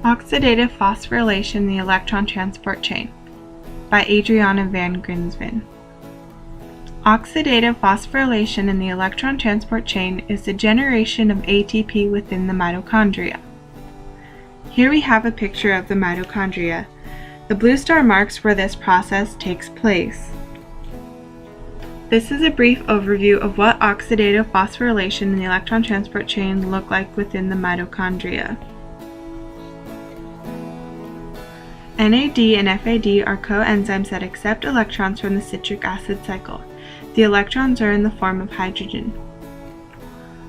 Oxidative phosphorylation in the electron transport chain by Adriana van Grinsven. Oxidative phosphorylation in the electron transport chain is the generation of ATP within the mitochondria. Here we have a picture of the mitochondria. The blue star marks where this process takes place. This is a brief overview of what oxidative phosphorylation in the electron transport chain look like within the mitochondria. NAD and FAD are coenzymes that accept electrons from the citric acid cycle. The electrons are in the form of hydrogen.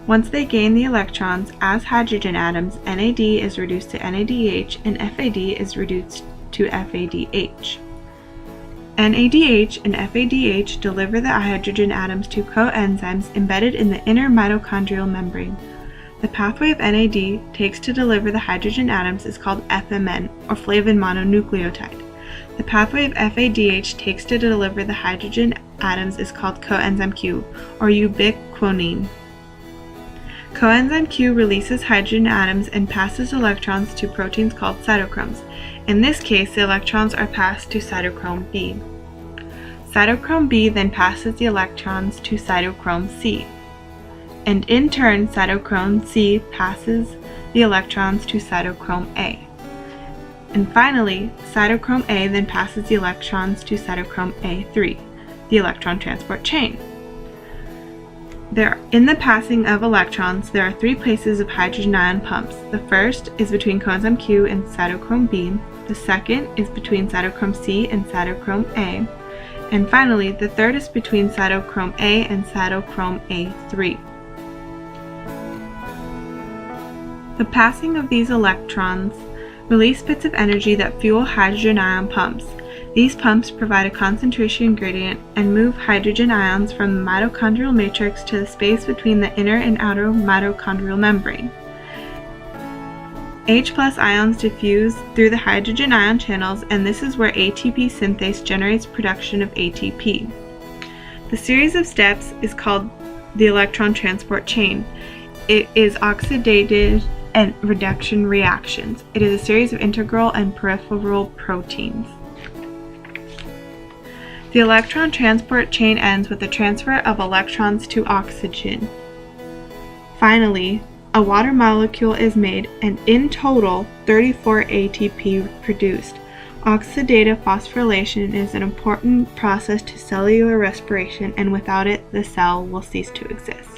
Once they gain the electrons as hydrogen atoms, NAD is reduced to NADH and FAD is reduced to FADH. NADH and FADH deliver the hydrogen atoms to coenzymes embedded in the inner mitochondrial membrane. The pathway of NAD takes to deliver the hydrogen atoms is called FMN, or flavin mononucleotide. The pathway of FADH takes to deliver the hydrogen atoms is called coenzyme Q, or ubiquinone. Coenzyme Q releases hydrogen atoms and passes electrons to proteins called cytochromes. In this case, the electrons are passed to cytochrome B. Cytochrome B then passes the electrons to cytochrome C. And in turn, cytochrome C passes the electrons to cytochrome A. And finally, cytochrome A then passes the electrons to cytochrome A3, the electron transport chain. In the passing of electrons, there are three places of hydrogen ion pumps. The first is between coenzyme Q and cytochrome B. The second is between cytochrome C and cytochrome A. And finally, the third is between cytochrome A and cytochrome A3. The passing of these electrons release bits of energy that fuel hydrogen ion pumps. These pumps provide a concentration gradient and move hydrogen ions from the mitochondrial matrix to the space between the inner and outer mitochondrial membrane. H+ ions diffuse through the hydrogen ion channels, and this is where ATP synthase generates production of ATP. The series of steps is called the electron transport chain. It is oxidative and reduction reactions. It is a series of integral and peripheral proteins. The electron transport chain ends with the transfer of electrons to oxygen. Finally, a water molecule is made, and in total, 34 ATP produced. Oxidative phosphorylation is an important process to cellular respiration, and without it, the cell will cease to exist.